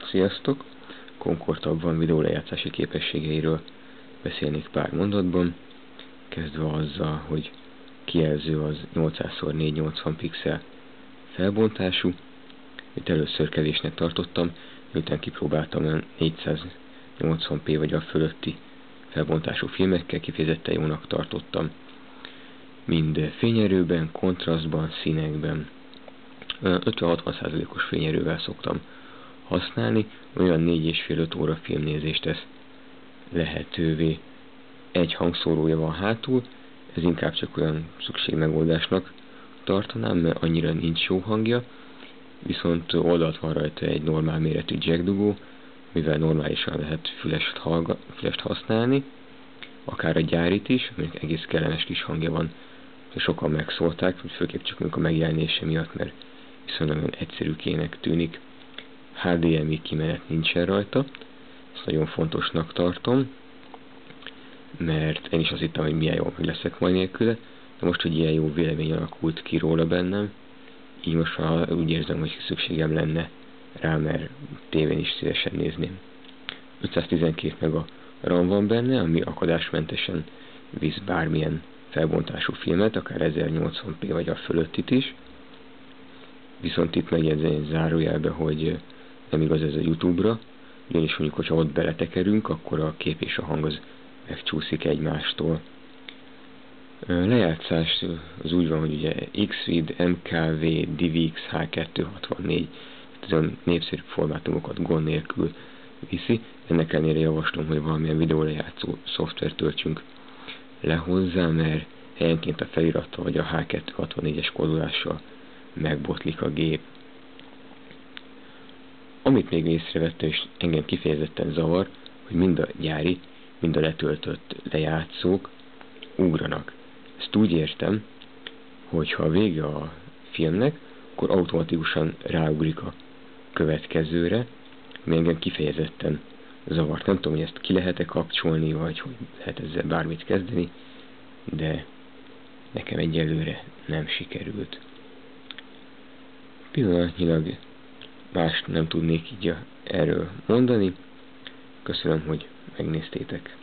Sziasztok! Concord videólejátszási képességeiről beszélnék pár mondatban, kezdve azzal, hogy kijelző az 800x480 pixel felbontású, amit először kevésnek tartottam, miután kipróbáltam 480p vagy a fölötti felbontású filmekkel, kifejezetten jónak tartottam. Mind fényerőben, kontrasztban, színekben. 50-60%-os fényerővel szoktam használni, olyan 4,5-5 óra filmnézést tesz lehetővé. Egy hangszórója van hátul, ez inkább csak olyan szükségmegoldásnak tartanám, mert annyira nincs jó hangja, viszont oldalt van rajta egy normál méretű jack dugó, mivel normálisan lehet fülest használni, akár a gyárit is, aminek egész kellemes kis hangja van. Sokan megszólták, főképp csak a megjelenése miatt, mert viszonylag egyszerűkének tűnik. HDMI kimenet nincsen rajta, ezt nagyon fontosnak tartom, mert én is azt hittem, hogy milyen jól meg leszek majd nélküle, de most, hogy ilyen jó vélemény alakult ki róla bennem, így most úgy érzem, hogy szükségem lenne rá, mert tévén is szívesen nézném. 512 meg a RAM van benne, ami akadásmentesen visz bármilyen felbontású filmet, akár 1080p vagy a fölöttit is. Viszont itt megjegyzeni zárójelbe, hogy nem igaz ez a YouTube-ra, ugyanis mondjuk, hogyha ott beletekerünk, akkor a kép és a hang az megcsúszik egymástól. Lejátszás az úgy van, hogy ugye Xvid, MKV, DivX, H264, ezen népszerű formátumokat gond nélkül viszi. Ennek ellenére javaslom, hogy valamilyen videólejátszó szoftvert töltsünk le hozzá, mert helyenként a felirattal vagy a H264-es kódolással megbotlik a gép. Amit még észrevettem, és engem kifejezetten zavar, hogy mind a gyári, mind a letöltött lejátszók ugranak. Ezt úgy értem, hogy ha vége a filmnek, akkor automatikusan ráugrik a következőre, ami engem kifejezetten zavart. Nem tudom, hogy ezt ki lehet-e kapcsolni, vagy hogy lehet ezzel bármit kezdeni, de nekem egyelőre nem sikerült. Pillanatnyilag mást nem tudnék így erről mondani. Köszönöm, hogy megnéztétek.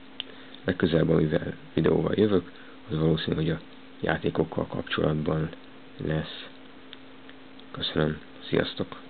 Legközelebb, amivel videóval jövök, az valószínű, hogy a játékokkal kapcsolatban lesz. Köszönöm, sziasztok!